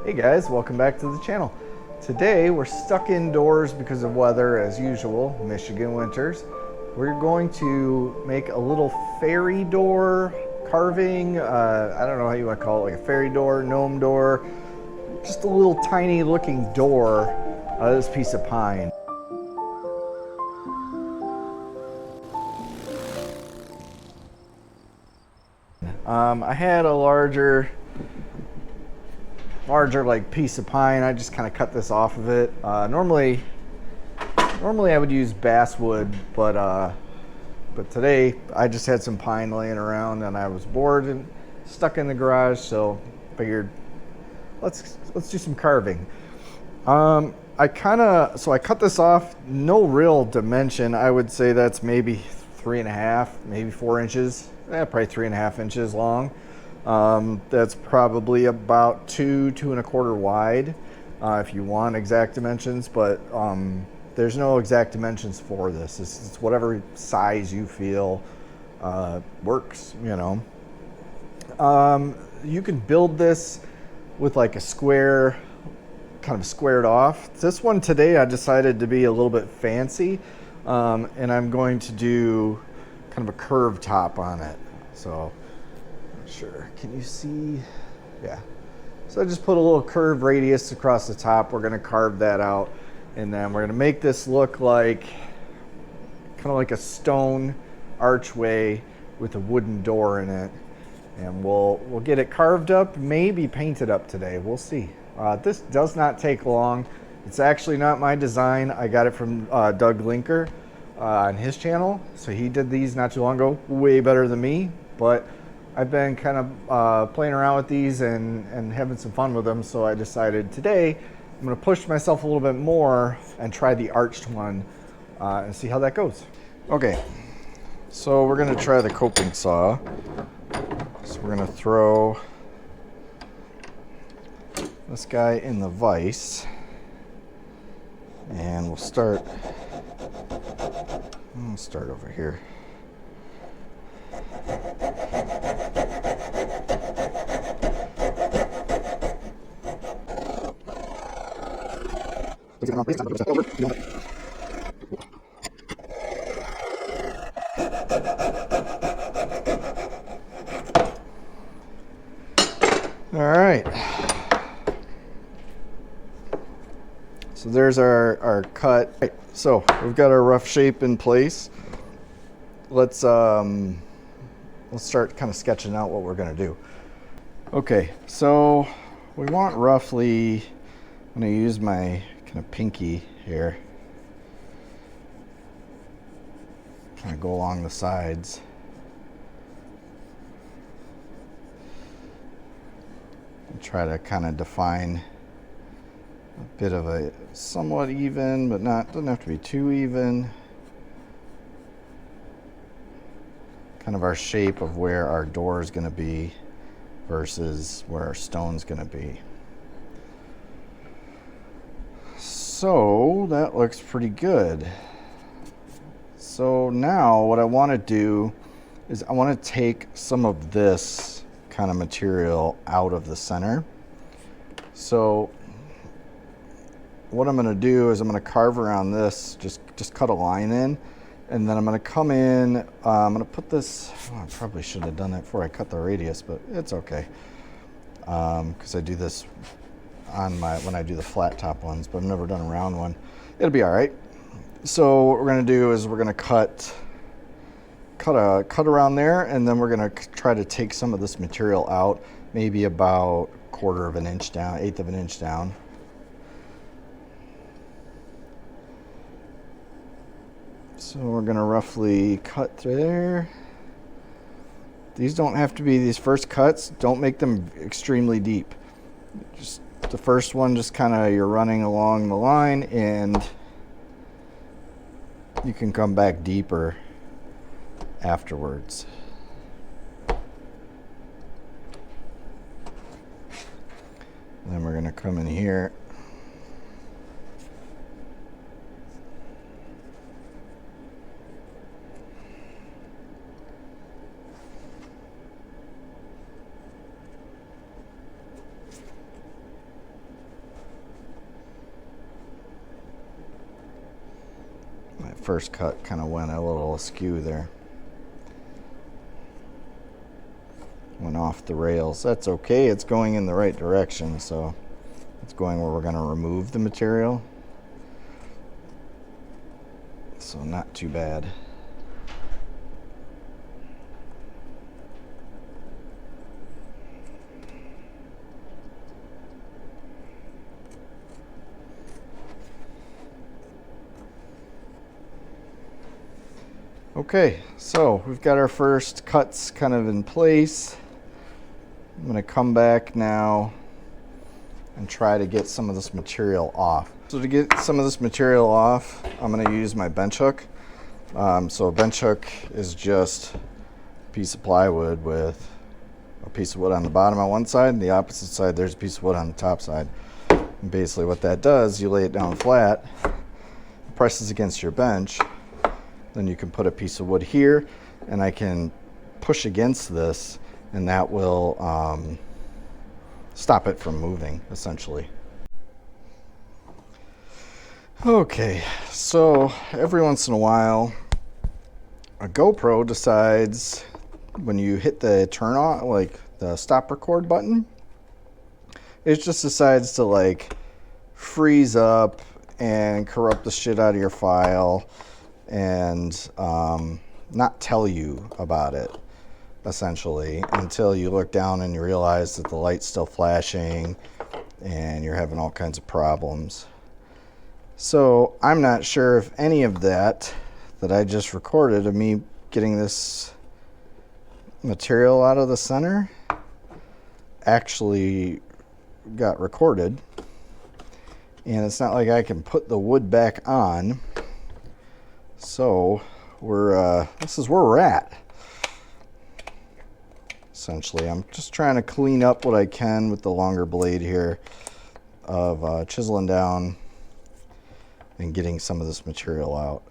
Hey guys, welcome back to the channel. Today we're stuck indoors because of weather as usual, Michigan winters. We're going to make a little fairy door carving, I don't know how you want to call it, like a fairy door, gnome door, just a little tiny looking door out of this piece of pine. I had a larger like piece of pine. I just kind of cut this off of it. Normally I would use basswood, but today I just had some pine laying around and I was bored and stuck in the garage, so figured let's do some carving. I cut this off, no real dimension. I would say that's maybe 3.5, maybe 4 inches, probably 3.5 inches long. That's probably about 2.25 wide, if you want exact dimensions, but there's no exact dimensions for this. It's whatever size you feel works, you know. You can build this with like a square, kind of squared off. This one today I decided to be a little bit fancy, and I'm going to do kind of a curved top on it. So sure, can you see? Yeah, so I just put a little curved radius across the top. We're going to carve that out, and then we're going to make this look like kind of like a stone archway with a wooden door in it, and we'll get it carved up, maybe painted up today. We'll see. This does not take long. It's actually not my design. I got it from Doug Linker on his channel, so he did these not too long ago, way better than me, but I've been kind of playing around with these and having some fun with them, so I decided today I'm going to push myself a little bit more and try the arched one and see how that goes. Okay, so we're going to try the coping saw. So we're going to throw this guy in the vise, and we'll start over here. All right. So there's our cut. Right, so we've got our rough shape in place. Let's start kind of sketching out what we're going to do. Okay, so we want roughly, I'm going to use my kind of pinky here, kind of go along the sides. And try to kind of define a bit of a somewhat even, but doesn't have to be too even. Kind of our shape of where our door is going to be versus where our stone's going to be. So that looks pretty good. So now what I want to do is I want to take some of this kind of material out of the center. So what I'm going to do is I'm going to carve around this, just cut a line in, and then I'm going to come in, I'm going to put this, I probably should have done that before I cut the radius, but it's okay, because I do this on when I do the flat top ones, but I've never done a round one. It'll be all right. So what we're going to do is we're going to cut around there, and then we're going to try to take some of this material out, maybe about 1/4 of an inch down, 1/8 of an inch down. So we're going to roughly cut through there. These don't have to be, these first cuts, don't make them extremely deep. Just the first one, just kind of you're running along the line, and you can come back deeper afterwards. And then we're going to come in here. first cut kind of went a little askew there. Went off the rails. That's okay, it's going in the right direction, so it's going where we're going to remove the material. So not too bad. Okay, so we've got our first cuts kind of in place. I'm going to come back now and try to get some of this material off. So to get some of this material off, I'm going to use my bench hook. So a bench hook is just a piece of plywood with a piece of wood on the bottom on one side, and the opposite side there's a piece of wood on the top side. And basically what that does, you lay it down flat, it presses against your bench, then you can put a piece of wood here, and I can push against this, and that will stop it from moving, essentially. Okay, so every once in a while, a GoPro decides when you hit the turn on, like the stop record button, it just decides to like freeze up and corrupt the shit out of your file and not tell you about it, essentially, until you look down and you realize that the light's still flashing and you're having all kinds of problems. So I'm not sure if any of that I just recorded of me getting this material out of the center actually got recorded. And it's not like I can put the wood back on. So this is where we're at. Essentially, I'm just trying to clean up what I can with the longer blade here of chiseling down and getting some of this material out.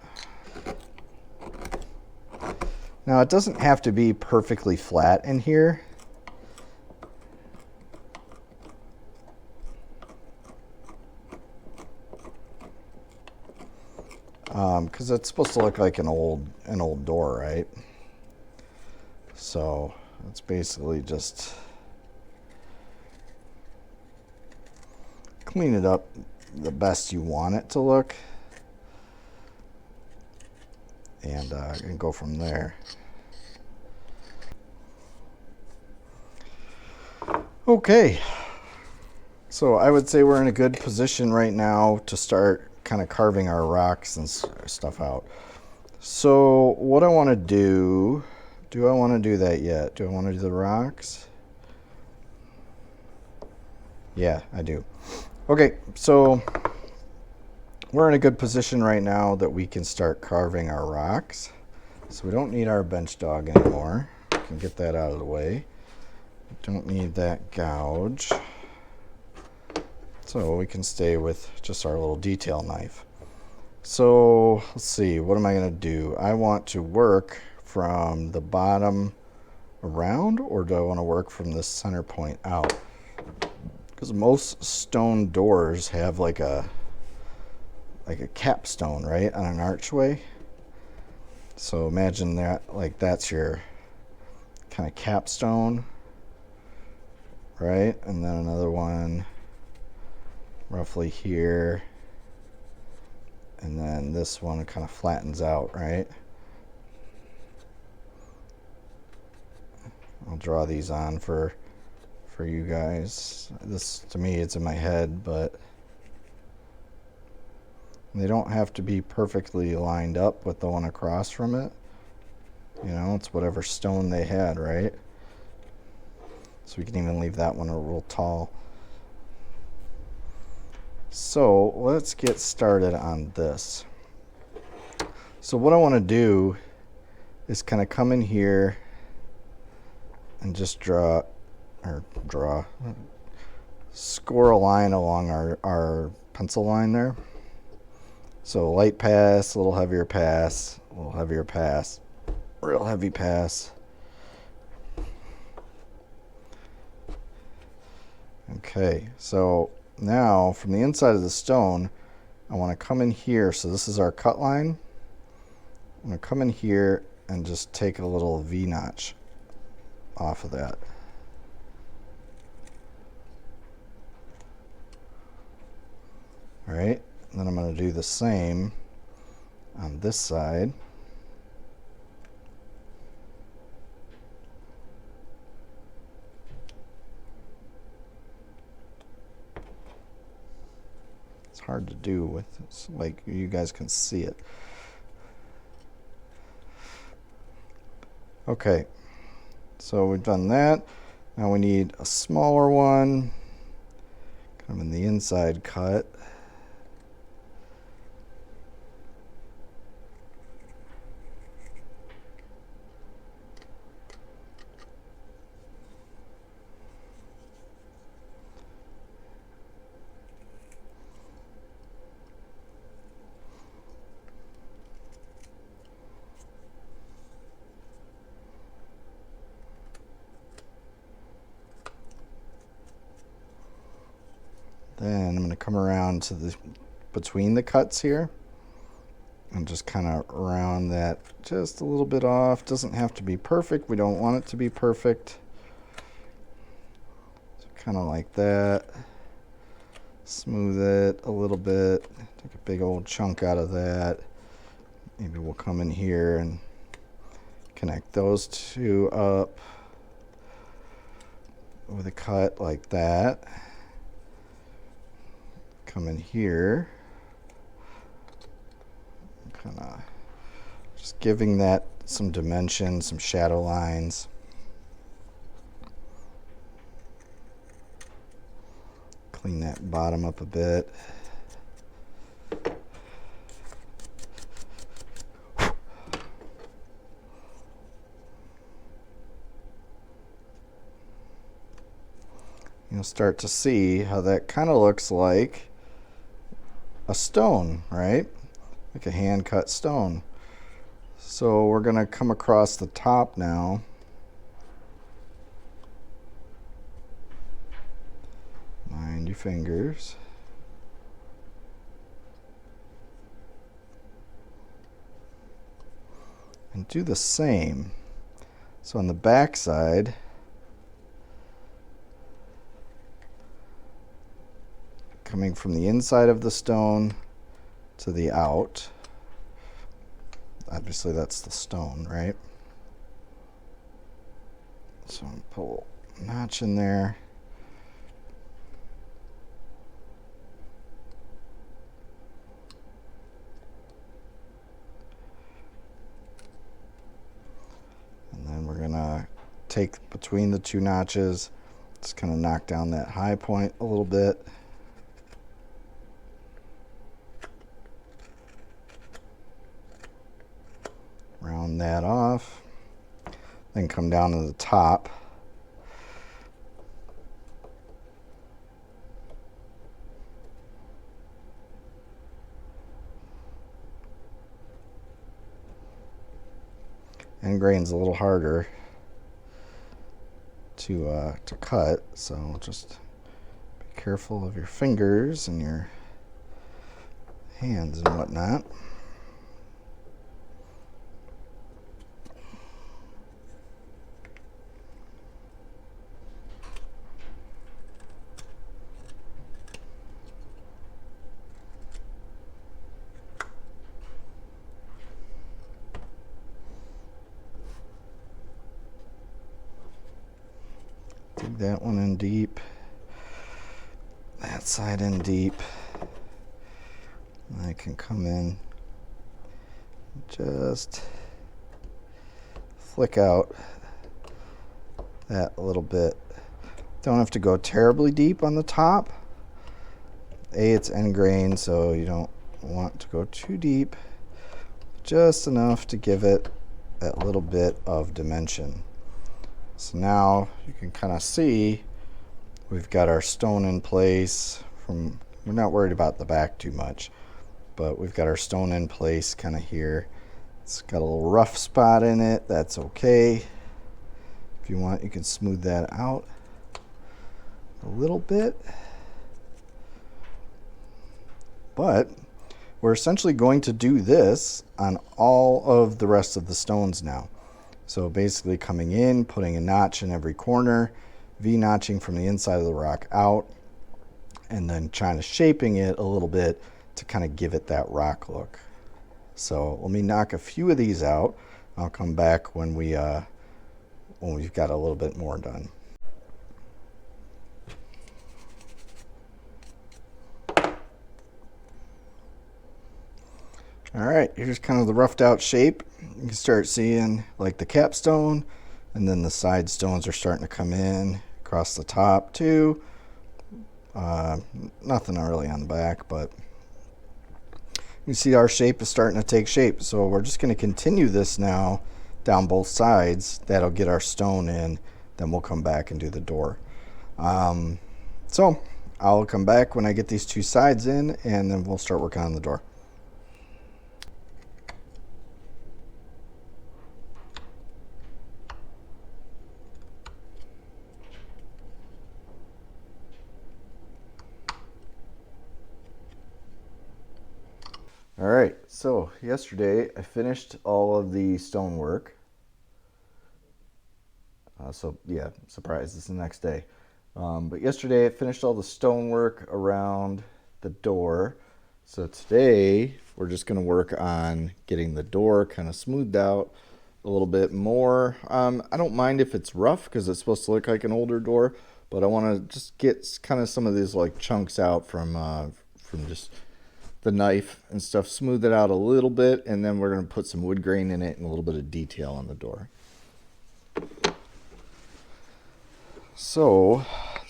Now, it doesn't have to be perfectly flat in here. Because it's supposed to look like an old door, right? So it's basically just clean it up the best you want it to look, and go from there. Okay, so I would say we're in a good position right now to start kind of carving our rocks and stuff out. So what I want to do I want to do that yet? Do I want to do the rocks? Yeah, I do. Okay, so we're in a good position right now that we can start carving our rocks. So we don't need our bench dog anymore. We can get that out of the way. Don't need that gouge. So we can stay with just our little detail knife. So let's see, what am I going to do? I want to work from the bottom around, or do I want to work from the center point out? Because most stone doors have like a capstone, right, on an archway. So imagine that, like that's your kind of capstone, right? And then another one roughly here. And then this one kind of flattens out, right? I'll draw these on for you guys. This, to me, it's in my head, but they don't have to be perfectly lined up with the one across from it. You know, it's whatever stone they had, right? So we can even leave that one a little tall. So let's get started on this. So what I want to do is kind of come in here and just score a line along our pencil line there. So light pass, a little heavier pass, a little heavier pass, real heavy pass. Okay, so now from the inside of the stone, I want to come in here. So this is our cut line. I'm going to come in here and just take a little V-notch off of that. All right, and then I'm going to do the same on this side. It's hard to do with this, like you guys can see it. Okay, so we've done that. Now we need a smaller one, kind of in the inside cut. Then I'm going to come around to the between the cuts here and just kind of round that just a little bit off. Doesn't have to be perfect. We don't want it to be perfect. So kind of like that. Smooth it a little bit. Take a big old chunk out of that. Maybe we'll come in here and connect those two up with a cut like that. Come in here, kind of just giving that some dimension, some shadow lines. Clean that bottom up a bit. You'll start to see how that kind of looks like a stone, right? Like a hand cut stone. So we're going to come across the top now. Mind your fingers. And do the same. So on the back side, coming from the inside of the stone to the out. Obviously that's the stone, right? So I'm pull a notch in there. And then we're gonna take between the two notches, just kind of knock down that high point a little bit. Round that off, then come down to the top. End grain's a little harder to cut, so just be careful of your fingers and your hands and whatnot. Dig that one in deep, that side in deep. And I can come in, just flick out that a little bit. Don't have to go terribly deep on the top. It's end grain, so you don't want to go too deep. Just enough to give it that little bit of dimension. So now you can kind of see we've got our stone in place. We're not worried about the back too much, but we've got our stone in place kind of here. It's got a little rough spot in it. That's okay. If you want, you can smooth that out a little bit. But we're essentially going to do this on all of the rest of the stones now. So basically coming in, putting a notch in every corner, V-notching from the inside of the rock out, and then kind of shaping it a little bit to kind of give it that rock look. So let me knock a few of these out. I'll come back when we've got a little bit more done. All right, here's kind of the roughed out shape. You can start seeing like the capstone, and then the side stones are starting to come in across the top too. Nothing really on the back, but you see our shape is starting to take shape. So we're just going to continue this now down both sides. That'll get our stone in. Then we'll come back and do the door. So I'll come back when I get these two sides in, and then we'll start working on the door. All right, so yesterday I finished all of the stonework. So yeah, surprise, it's the next day. But yesterday I finished all the stonework around the door. So today we're just gonna work on getting the door kind of smoothed out a little bit more. I don't mind if it's rough because it's supposed to look like an older door, but I want to just get kind of some of these like chunks out from just the knife and stuff, smooth it out a little bit, and then we're going to put some wood grain in it and a little bit of detail on the door. So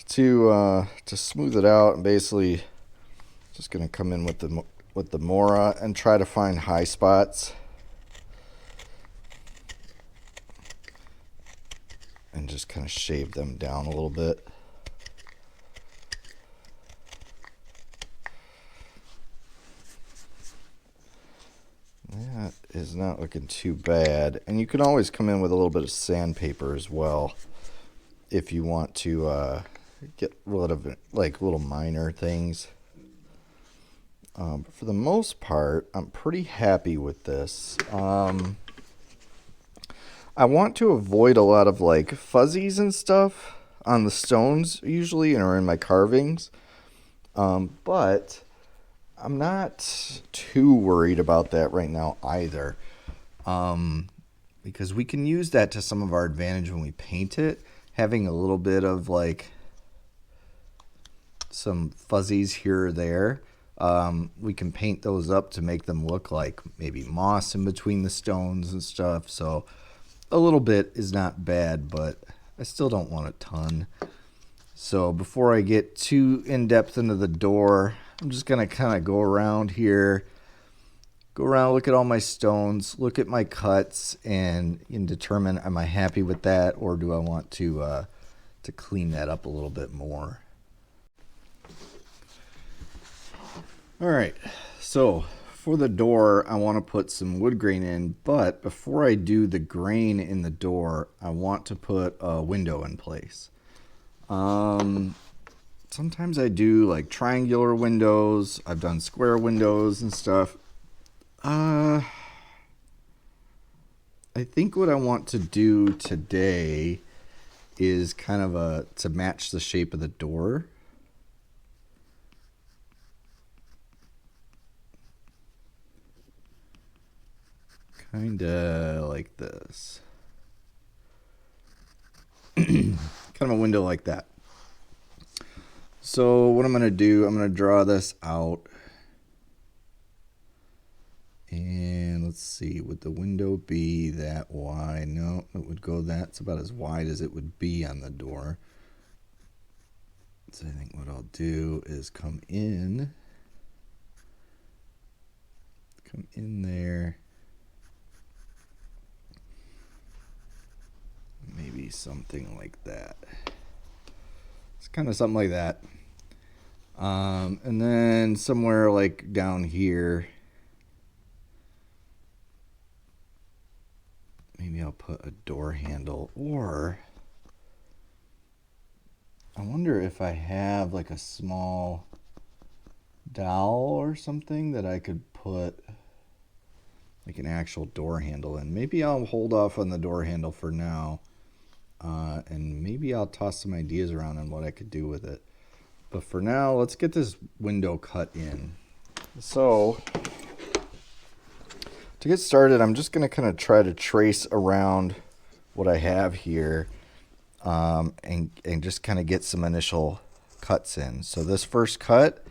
to smooth it out, I'm basically just going to come in with the Mora and try to find high spots and just kind of shave them down a little bit. That is not looking too bad. And you can always come in with a little bit of sandpaper as well if you want to get rid of like little minor things. But for the most part, I'm pretty happy with this. I want to avoid a lot of like fuzzies and stuff on the stones usually or in my carvings. But I'm not too worried about that right now either, because we can use that to some of our advantage when we paint it. Having a little bit of like some fuzzies here or there, we can paint those up to make them look like maybe moss in between the stones and stuff. So a little bit is not bad, but I still don't want a ton. So before I get too in-depth into the door, I'm just going to kind of go around here, look at all my stones, look at my cuts, and determine, am I happy with that, or do I want to clean that up a little bit more? All right, so for the door, I want to put some wood grain in, but before I do the grain in the door, I want to put a window in place. Sometimes I do like triangular windows. I've done square windows and stuff. I think what I want to do today is kind of to match the shape of the door. Kind of like this. Kind of a window like that. So what I'm going to do, I'm going to draw this out. And let's see, would the window be that wide? No, it would go that's about as wide as it would be on the door. So I think what I'll do is come in there. Maybe something like that. It's kind of something like that. And then somewhere like down here, maybe I'll put a door handle, or I wonder if I have like a small dowel or something that I could put like an actual door handle in. Maybe I'll hold off on the door handle for now, and maybe I'll toss some ideas around on what I could do with it. But for now, let's get this window cut in. So to get started, I'm just going to kind of try to trace around what I have here, and just kind of get some initial cuts in. So this first cut,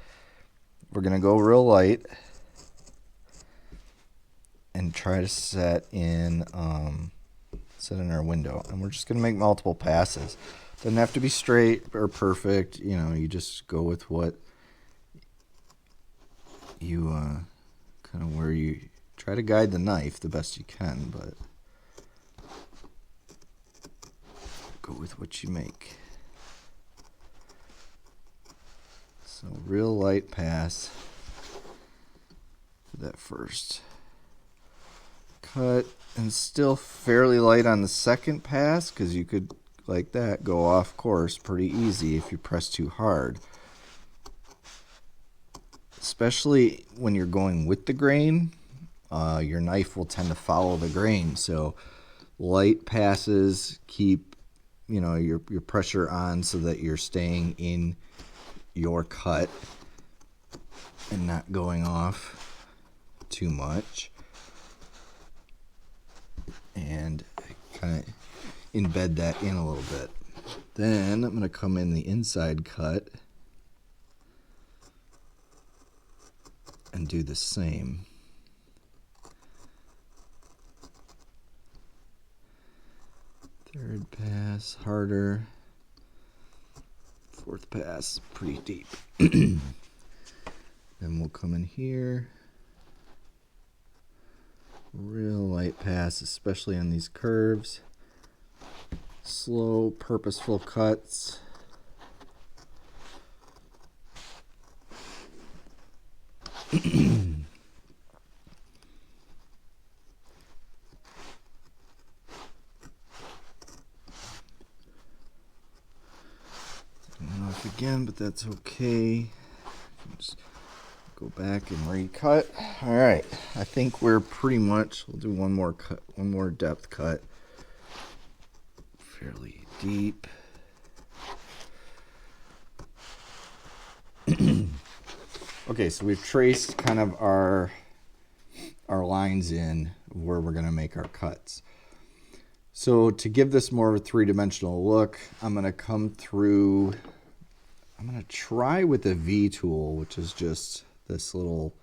we're going to go real light and try to set in our window. And we're just going to make multiple passes. Doesn't have to be straight or perfect. You know, you just go with what you kind of where you try to guide the knife the best you can, but go with what you make. So real light pass for that first cut, and still fairly light on the second pass, because you could, like that, go off course pretty easy if you press too hard. Especially when you're going with the grain, your knife will tend to follow the grain. So light passes keep, you know, your pressure on so that you're staying in your cut and not going off too much. And kind of embed that in a little bit. Then I'm going to come in the inside cut and do the same. Third pass harder. Fourth pass pretty deep. Then we'll come in here. Real light pass, especially on these curves. Slow, purposeful cuts. Off again, but that's okay. Just go back and recut. All right, I think we're pretty much, we'll do one more cut, one more depth cut. Fairly deep. Okay, so we've traced kind of our lines in where we're going to make our cuts. So to give this more of a three-dimensional look, I'm going to come through, I'm going to try with the V tool, which is just this little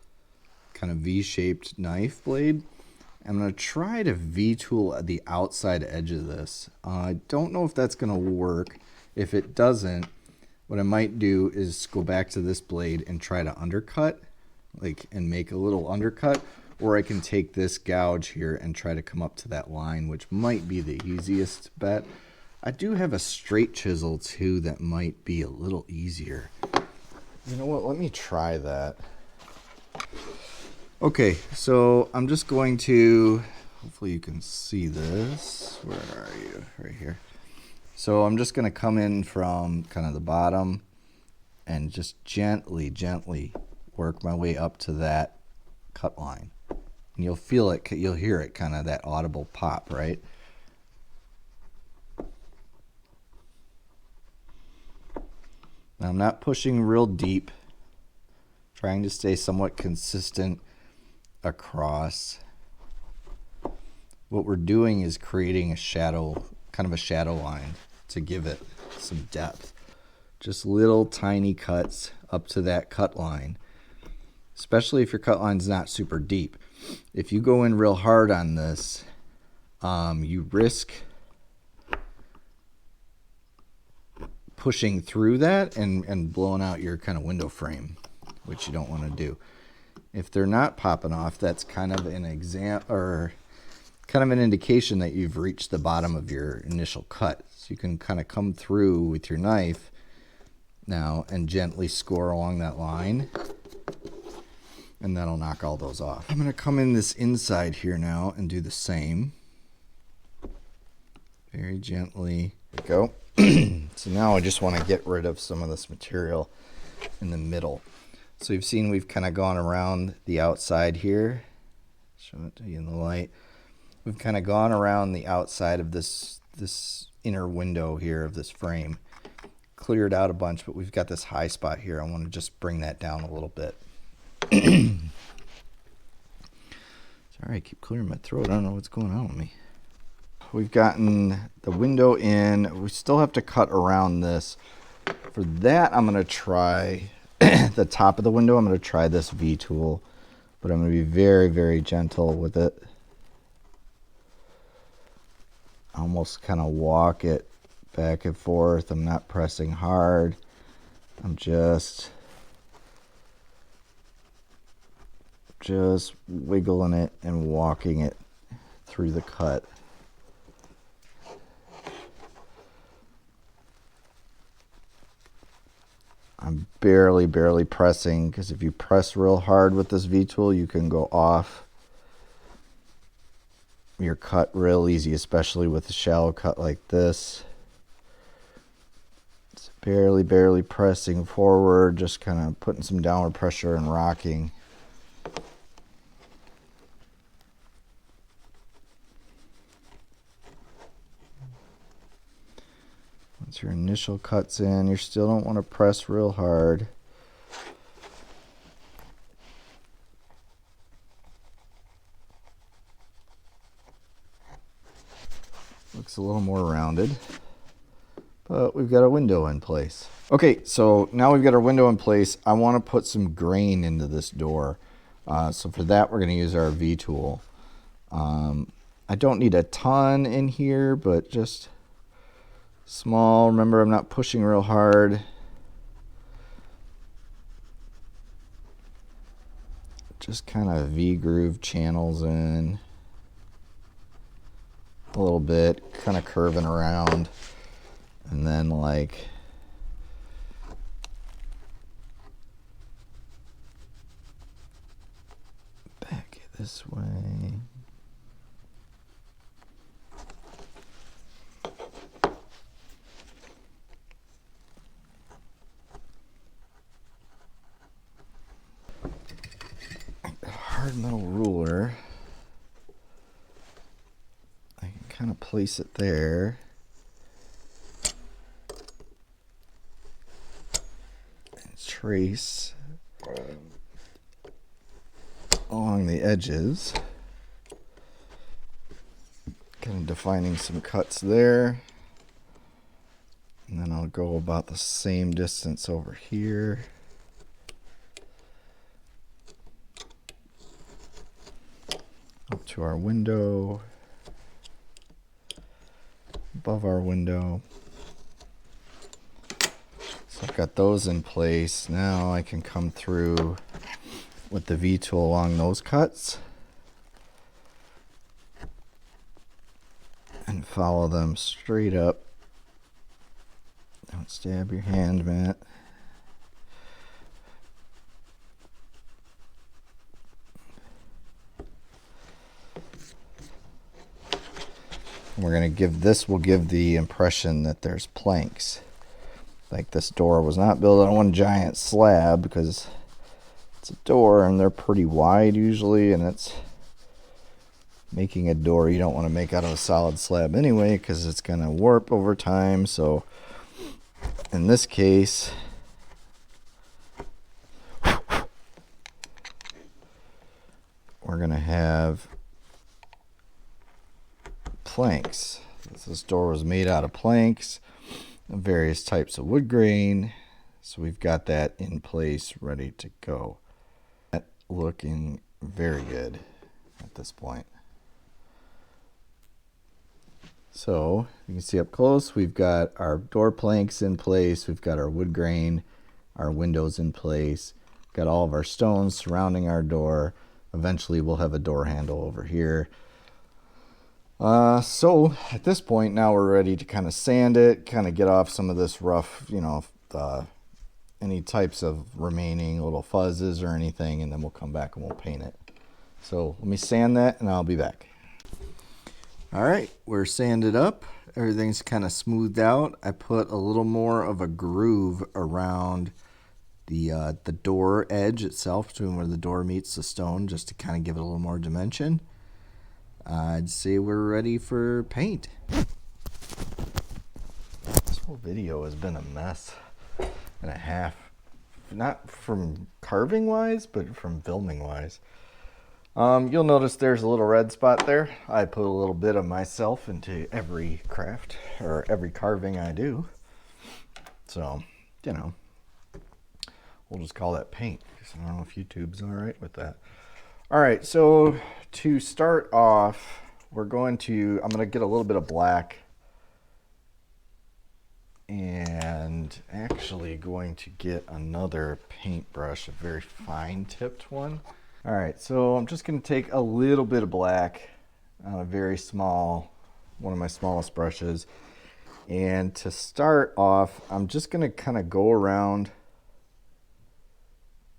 kind of V-shaped knife blade. I'm going to try to V-tool at the outside edge of this. I don't know if that's going to work. If it doesn't, what I might do is go back to this blade and try to undercut, and make a little undercut, or I can take this gouge here and try to come up to that line, which might be the easiest bet. I do have a straight chisel too that might be a little easier. You know what, let me try that. Okay, so I'm just going to, hopefully you can see this. Where are you? Right here. So I'm just going to come in from kind of the bottom and just gently work my way up to that cut line. And you'll feel it, you'll hear it, kind of that audible pop, right? Now I'm not pushing real deep, trying to stay somewhat consistent across. What we're doing is creating a shadow, kind of a shadow line to give it some depth. Just little tiny cuts up to that cut line, especially if your cut line's not super deep. If you go in real hard on this, you risk pushing through that and blowing out your kind of window frame, which you don't want to do. If they're not popping off, that's kind of an kind of an indication that you've reached the bottom of your initial cut. So you can kind of come through with your knife now and gently score along that line, and that'll knock all those off. I'm going to come in this inside here now and do the same. Very gently. There we go. So now I just want to get rid of some of this material in the middle. So you've seen we've kind of gone around the outside here. Show it to you in the light. We've kind of gone around the outside of this inner window here of this frame. Cleared out a bunch, but we've got this high spot here. I want to just bring that down a little bit. Sorry, I keep clearing my throat. I don't know what's going on with me. We've gotten the window in. We still have to cut around this. For that, I'm going to try the top of the window. I'm going to try this V-tool, but I'm going to be very, very gentle with it. Almost kind of walk it back and forth. I'm not pressing hard. I'm just wiggling it and walking it through the cut. I'm barely pressing, because if you press real hard with this V-tool, you can go off your cut real easy, especially with a shallow cut like this. It's barely pressing forward, just kind of putting some downward pressure and rocking. Once your initial cut's in, you still don't want to press real hard. Looks a little more rounded, but we've got a window in place. Okay, so now we've got our window in place. I want to put some grain into this door. So for that, we're going to use our V-tool. I don't need a ton in here, but just small. Remember, I'm not pushing real hard. Just kind of V-groove channels in a little bit, kind of curving around, and then like back this way. Hard metal ruler. I can kind of place it there. And trace along the edges. Kind of defining some cuts there. And then I'll go about the same distance over here. Up to our window, above our window. So I've got those in place. Now I can come through with the V-tool along those cuts and follow them straight up. Don't stab your hand, Matt. We're going to give this, will give the impression that there's planks. Like this door was not built on one giant slab, because it's a door and they're pretty wide usually, and it's making a door you don't want to make out of a solid slab anyway, because it's going to warp over time. So in this case, we're going to have planks. This door was made out of planks, various types of wood grain. So we've got that in place, ready to go. That looking very good at this point. So you can see up close, we've got our door planks in place. We've got our wood grain, our windows in place. Got all of our stones surrounding our door. Eventually we'll have a door handle over here. So at this point now we're ready to kind of sand it, kind of get off some of this rough, any types of remaining little fuzzes or anything, and then we'll come back and we'll paint it. So let me sand that and I'll be back. All right, we're sanded up. Everything's kind of smoothed out. I put a little more of a groove around the door edge itself, between where the door meets the stone, just to kind of give it a little more dimension. I'd say we're ready for paint. This whole video has been a mess and a half. Not from carving wise, but from filming wise. You'll notice there's a little red spot there. I put a little bit of myself into every craft or every carving I do. So, you know, we'll just call that paint. I don't know if YouTube's all right with that. All right, so to start off, I'm going to get a little bit of black and actually going to get another paintbrush, a very fine tipped one. All right, so I'm just going to take a little bit of black on a very small, one of my smallest brushes. And to start off, I'm just going to kind of go around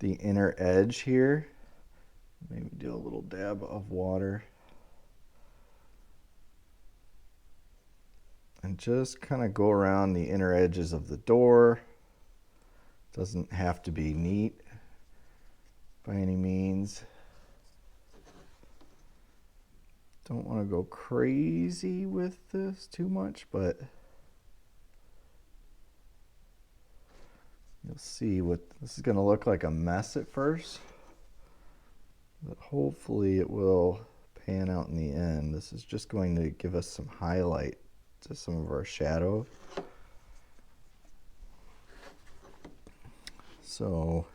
the inner edge here. Maybe do a little dab of water. And just kind of go around the inner edges of the door. Doesn't have to be neat by any means. Don't want to go crazy with this too much, but you'll see what this is going to look like. A mess at first, but hopefully it will pan out in the end. This is just going to give us some highlight to some of our shadow. So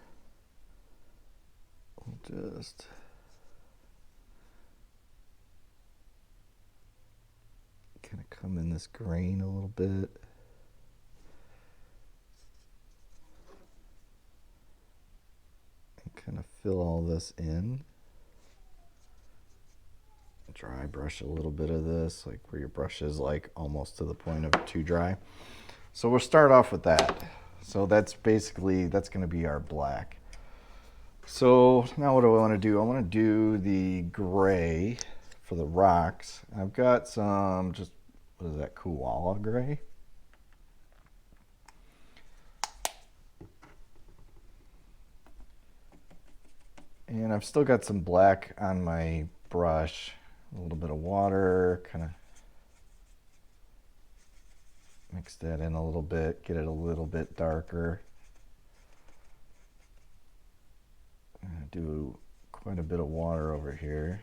we'll just kind of come in this grain a little bit. And kind of fill all this in. Dry brush a little bit of this, like where your brush is like almost to the point of too dry. So we'll start off with that. So that's basically, that's going to be our black. So now what do I want to do? I want to do the gray for the rocks. I've got some, just, what is that, koala gray? And I've still got some black on my brush. A little bit of water, kind of mix that in a little bit, get it a little bit darker. Do quite a bit of water over here.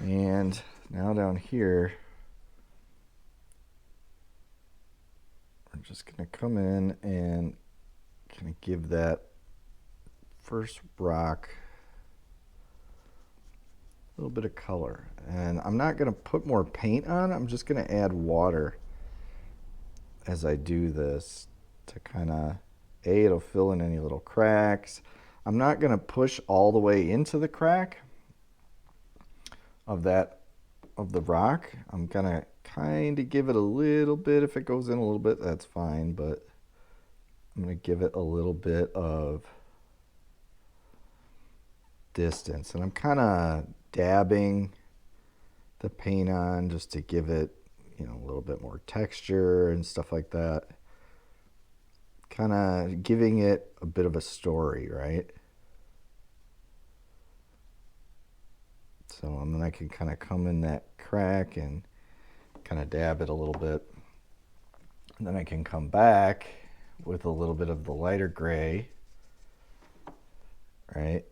And now down here, we're just going to come in and kind of give that first rock a little bit of color. And I'm not going to put more paint on, I'm just going to add water as I do this to kind of, it'll fill in any little cracks. I'm not going to push all the way into the crack of the rock. I'm going to kind of give it a little bit. If it goes in a little bit, that's fine, but I'm going to give it a little bit of distance. And I'm kind of dabbing the paint on just to give it, you know, a little bit more texture and stuff like that. Kind of giving it a bit of a story, right? So and then I can kind of come in that crack and kind of dab it a little bit. And then I can come back with a little bit of the lighter gray, right?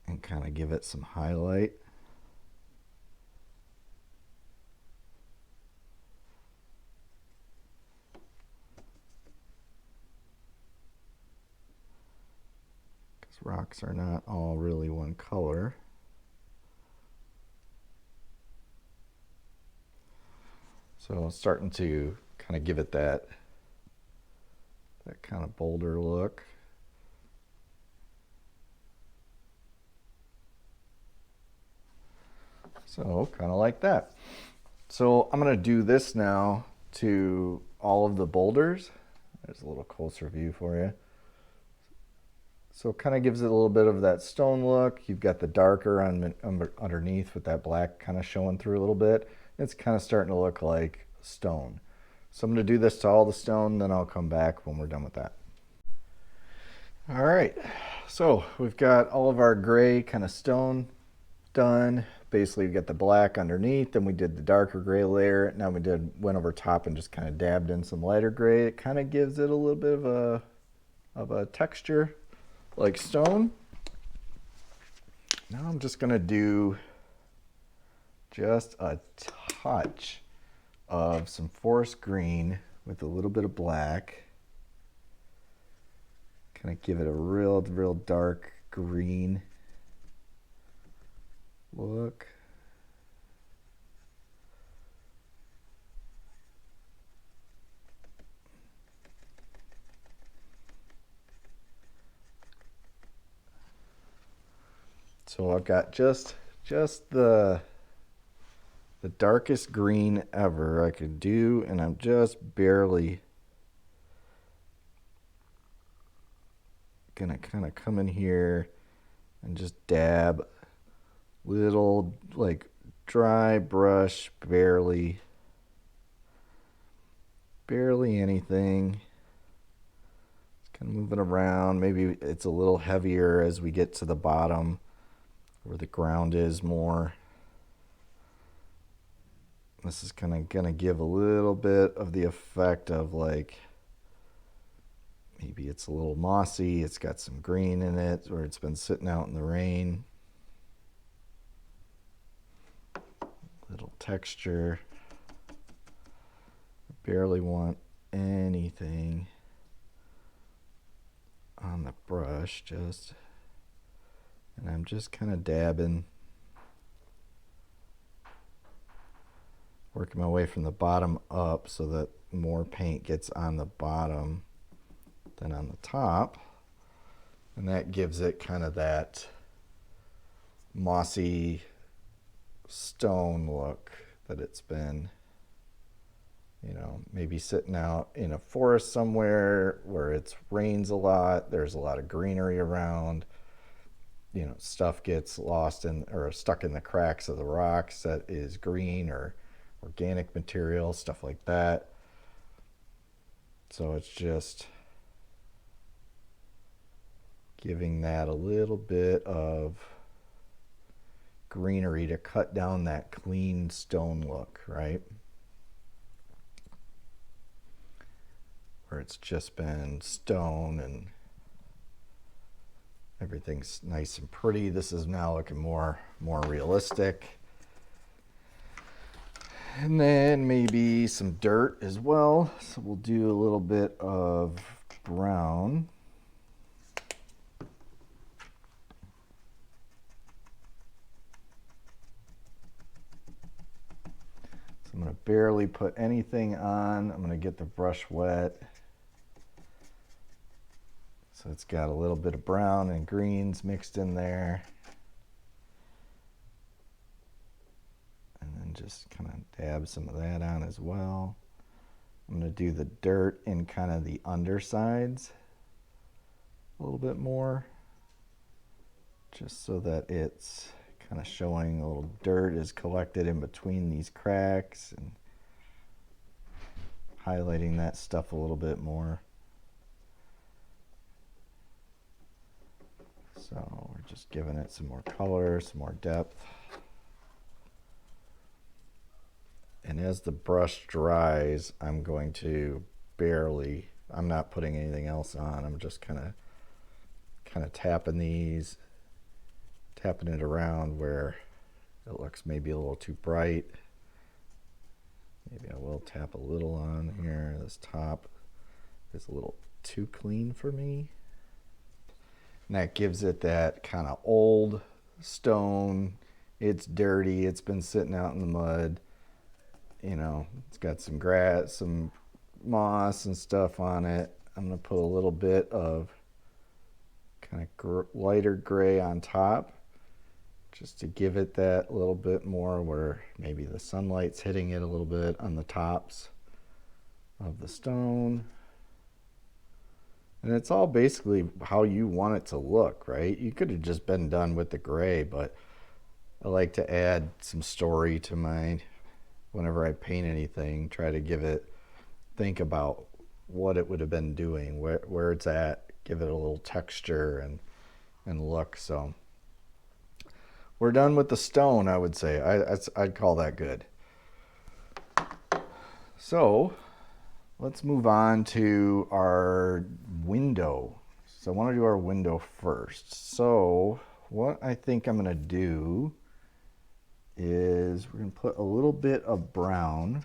And kind of give it some highlight. Because rocks are not all really one color. So starting to kind of give it that kind of bolder look. So kind of like that. So I'm going to do this now to all of the boulders. There's a little closer view for you. So it kind of gives it a little bit of that stone look. You've got the darker underneath with that black kind of showing through a little bit. It's kind of starting to look like stone. So I'm going to do this to all the stone, then I'll come back when we're done with that. All right, so we've got all of our gray kind of stone done. Basically, we got the black underneath, then we did the darker gray layer. Now went over top and just kind of dabbed in some lighter gray. It kind of gives it a little bit of a texture like stone. Now I'm just gonna do just a touch of some forest green with a little bit of black. Kind of give it a real dark green look. So I've got just the darkest green ever I could do, and I'm just barely gonna kind of come in here and just dab little, like, dry brush, barely anything. It's kind of moving around. Maybe it's a little heavier as we get to the bottom where the ground is more. This is kind of gonna give a little bit of the effect of, like, maybe it's a little mossy, it's got some green in it, or it's been sitting out in the rain. Little texture. Barely want anything on the brush, and I'm just kind of dabbing, working my way from the bottom up so that more paint gets on the bottom than on the top, and that gives it kind of that mossy stone look that it's been, maybe sitting out in a forest somewhere where it rains a lot, there's a lot of greenery around, stuff gets lost in or stuck in the cracks of the rocks that is green or organic material, stuff like that. So it's just giving that a little bit of greenery to cut down that clean stone look, right? Where it's just been stone and everything's nice and pretty. This is now looking more realistic. And then maybe some dirt as well. So we'll do a little bit of brown. So I'm going to barely put anything on. I'm going to get the brush wet. So it's got a little bit of brown and greens mixed in there. And then just kind of dab some of that on as well. I'm going to do the dirt in kind of the undersides a little bit more, just so that it's kind of showing a little dirt is collected in between these cracks and highlighting that stuff a little bit more. So we're just giving it some more color, some more depth. And as the brush dries, I'm going to I'm not putting anything else on. I'm just kind of tapping it around where it looks maybe a little too bright. Maybe I will tap a little on here. This top is a little too clean for me. And that gives it that kind of old stone. It's dirty. It's been sitting out in the mud. It's got some grass, some moss and stuff on it. I'm going to put a little bit of kind of lighter gray on top, just to give it that little bit more where maybe the sunlight's hitting it a little bit on the tops of the stone. And it's all basically how you want it to look, right? You could have just been done with the gray, but I like to add some story to my, whenever I paint anything, try to give it, think about what it would have been doing, where it's at, give it a little texture and look. So we're done with the stone, I would say. I'd call that good. So let's move on to our window. So I want to do our window first. So what I think I'm going to do is we're going to put a little bit of brown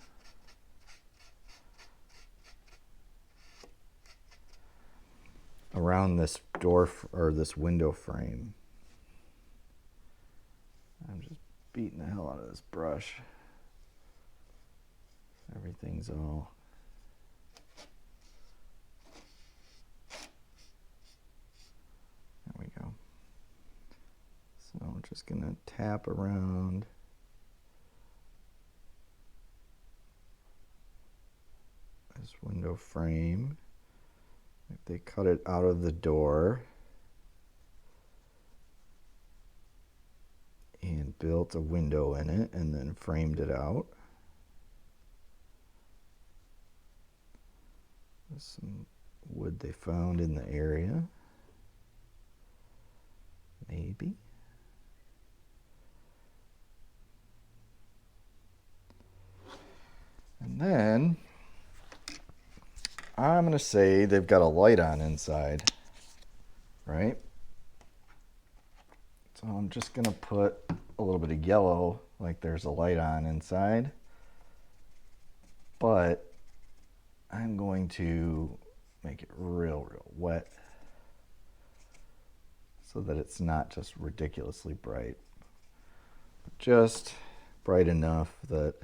around this door or this window frame. I'm just beating the hell out of this brush. Everything's all there we go. So I'm just gonna tap around this window frame. Like they cut it out of the door and built a window in it and then framed it out. Some wood they found in the area. Maybe. And then I'm going to say they've got a light on inside, right? So I'm just going to put a little bit of yellow, like there's a light on inside. But I'm going to make it real wet so that it's not just ridiculously bright, but just bright enough that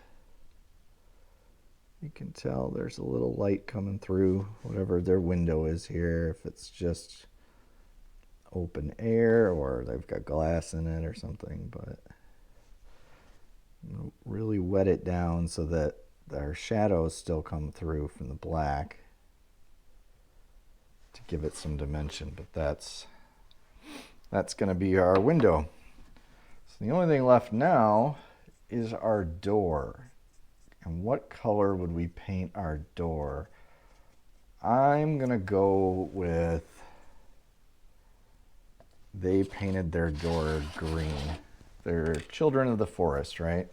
you can tell there's a little light coming through whatever their window is here, if it's just open air or they've got glass in it or something. But really wet it down so that our shadows still come through from the black to give it some dimension. But that's going to be our window. So the only thing left now is our door. And what color would we paint our door? I'm going to go with, they painted their door green. They're children of the forest, right?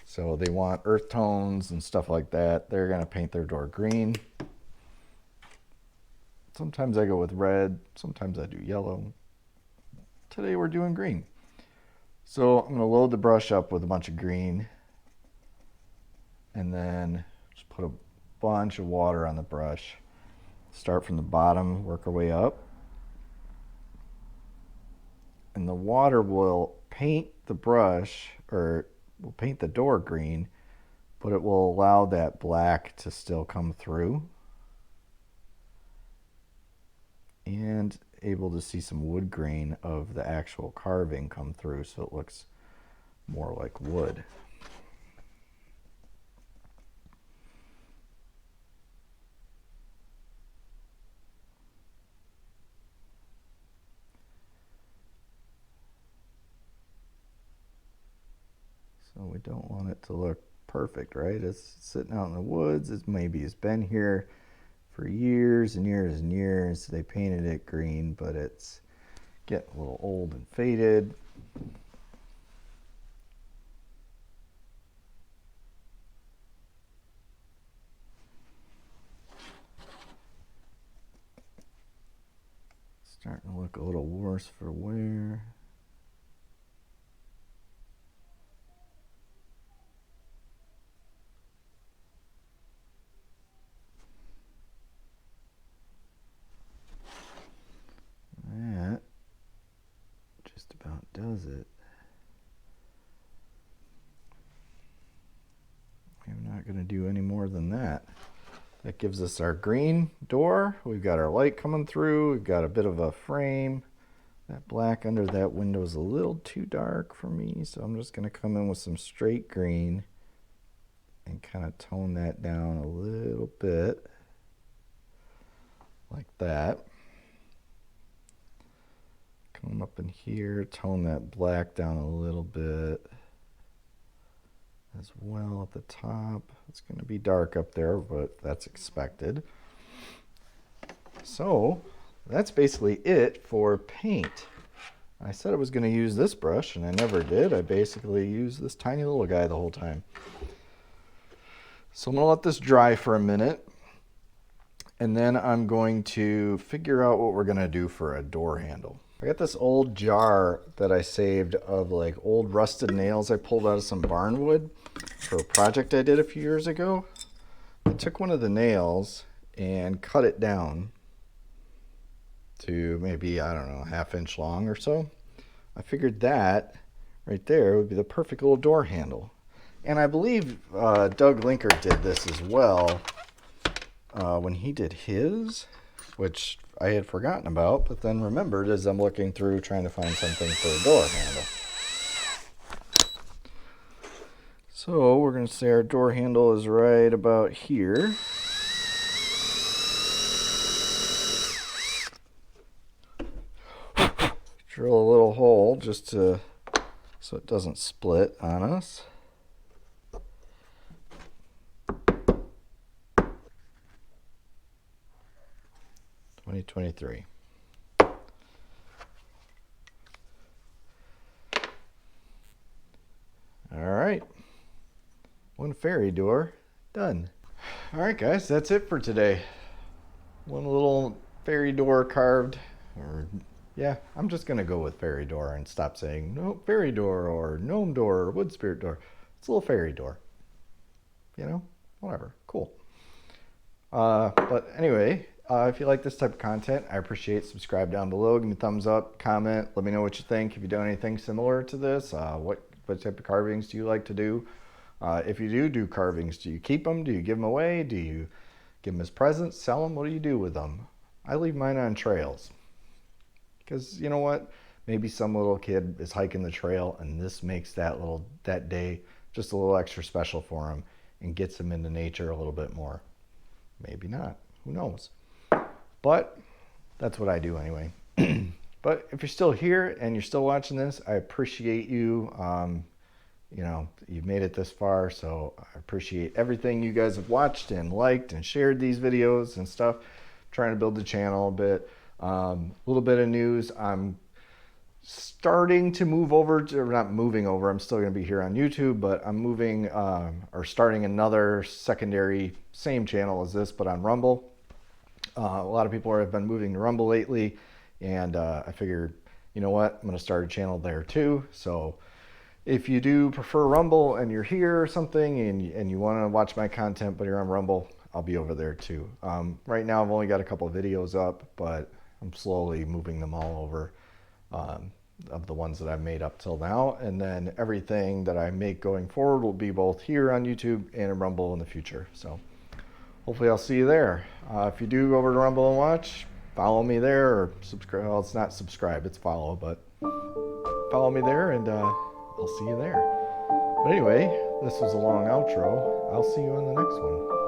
So they want earth tones and stuff like that. They're going to paint their door green. Sometimes I go with red. Sometimes I do yellow. Today we're doing green. So I'm going to load the brush up with a bunch of green. And then just put a bunch of water on the brush. Start from the bottom, work our way up. And the water will paint the brush, or will paint the door green, but it will allow that black to still come through. And able to see some wood grain of the actual carving come through, so it looks more like wood. So we don't want it to look perfect, right? It's sitting out in the woods. It's been here for years and years and years. They painted it green, but it's getting a little old and faded. Starting to look a little worse for wear. That just about does it. I'm not going to do any more than that. That gives us our green door. We've got our light coming through. We've got a bit of a frame. That black under that window is a little too dark for me, so I'm just going to come in with some straight green and kind of tone that down a little bit, like that. Come up in here, tone that black down a little bit as well at the top. It's going to be dark up there, but that's expected. So that's basically it for paint. I said I was going to use this brush, and I never did. I basically used this tiny little guy the whole time. So I'm going to let this dry for a minute, and then I'm going to figure out what we're going to do for a door handle. I got this old jar that I saved of like old rusted nails I pulled out of some barn wood for a project I did a few years ago. I took one of the nails and cut it down to maybe, I don't know, 1/2 inch long or so. I figured that right there would be the perfect little door handle. And I believe Doug Linker did this as well when he did his, which I had forgotten about, but then remembered as I'm looking through trying to find something for a door handle. So we're going to say our door handle is right about here. Drill a little hole just so it doesn't split on us. $2023. All right, one fairy door done. All right, guys, that's it for today. One little fairy door carved, or yeah, I'm just gonna go with fairy door and stop saying no fairy door or gnome door or wood spirit door. It's a little fairy door. You know, whatever, cool. But anyway, if you like this type of content, I appreciate subscribe down below, give me a thumbs up, comment, let me know what you think. If you've done anything similar to this, what type of carvings do you like to do? If you do carvings, do you keep them? Do you give them away? Do you give them as presents, sell them? What do you do with them? I leave mine on trails. Because you know what? Maybe some little kid is hiking the trail and this makes that day just a little extra special for him and gets him into nature a little bit more. Maybe not. Who knows? But that's what I do anyway. But if you're still here and you're still watching this, I appreciate you. You know, you've made it this far, so I appreciate everything you guys have watched and liked and shared these videos and stuff. I'm trying to build the channel a bit. A little bit of news. I'm starting to move over to, or not moving over, I'm still going to be here on YouTube, but I'm moving or starting another secondary, same channel as this, but on Rumble. A lot of people have been moving to Rumble lately, and I figured, you know what, I'm going to start a channel there too. So if you do prefer Rumble and you're here or something and you want to watch my content but you're on Rumble, I'll be over there too. Right now I've only got a couple of videos up, but I'm slowly moving them all over, of the ones that I've made up till now. And then everything that I make going forward will be both here on YouTube and in Rumble in the future. So hopefully I'll see you there. If you do go over to Rumble and watch, follow me there, or subscribe. Well, it's not subscribe, it's follow, but follow me there, and I'll see you there. But anyway, this was a long outro. I'll see you on the next one.